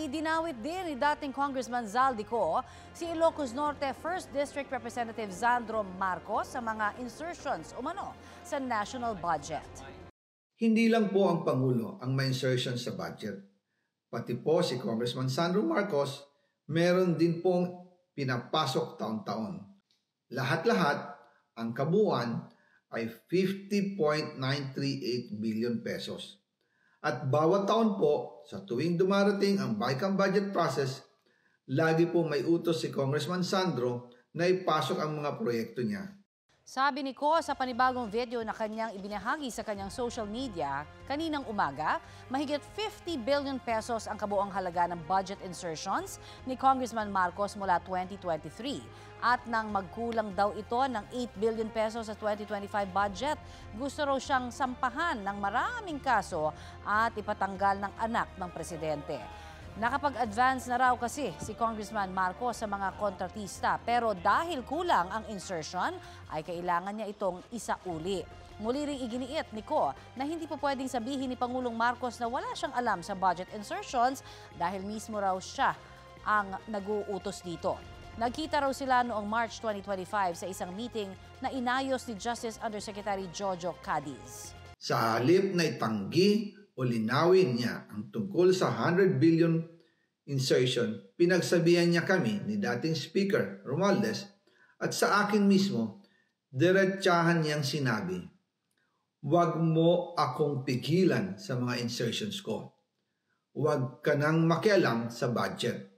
Idinawit din ni dating Congressman Zaldico si Ilocos Norte 1st District Representative Sandro Marcos sa mga insertions umano sa national budget. Hindi lang po ang Pangulo ang may insertion sa budget. Pati po si Congressman Sandro Marcos, meron din pong pinapasok taon-taon. Lahat-lahat, ang kabuuan ay 50.938 billion pesos. At bawat taon po, sa tuwing dumarating ang BICAM budget process, lagi po may utos si Congressman Sandro na ipasok ang mga proyekto niya. Sabi ni Ko sa panibagong video na kanyang ibinahagi sa kanyang social media kaninang umaga, mahigit 50 billion pesos ang kabuang halaga ng budget insertions ni Congressman Marcos mula 2023. At nang magkulang daw ito ng 8 billion pesos sa 2025 budget, gusto raw siyang sampahan ng maraming kaso at ipatanggal ng anak ng presidente. Nakapag-advance na raw kasi si Congressman Marcos sa mga kontratista pero dahil kulang ang insertion ay kailangan niya itong isauli. Muli ring iginiit ni Ko na hindi po pwedeng sabihin ni Pangulong Marcos na wala siyang alam sa budget insertions dahil mismo raw siya ang nag-uutos dito. Nagkita raw sila noong March 2025 sa isang meeting na inayos ni Justice Undersecretary Jojo Cadiz. Sa halip na itanggi o linawin niya ang tungkol sa 100 billion insertion, pinagsabihan niya kami ni dating Speaker Romualdez at sa akin mismo, diretsahan niyang sinabi, "Huwag mo akong pigilan sa mga insertions ko. Huwag ka nang makialam sa budget."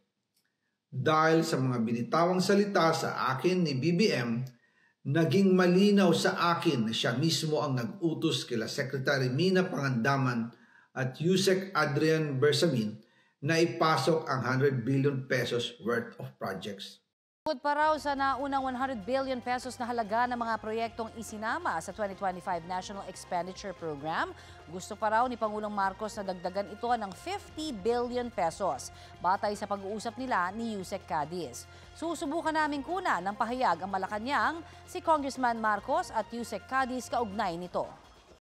Dahil sa mga binitawang salita sa akin ni BBM, naging malinaw sa akin na siya mismo ang nag-utos kila Secretary Mina Pangandaman at Yusek Adrian Bersamin na ipasok ang 100 billion pesos worth of projects. Bukod pa raw sa naunang 100 billion pesos na halaga ng mga proyektong isinama sa 2025 National Expenditure Program, gusto pa raw ni Pangulong Marcos na dagdagan ito ng 50 billion pesos, batay sa pag-uusap nila ni Yusek Cadiz. Susubukan namin kuna ng pahayag ang Malacanang si Congressman Marcos at Yusek Cadiz kaugnay nito.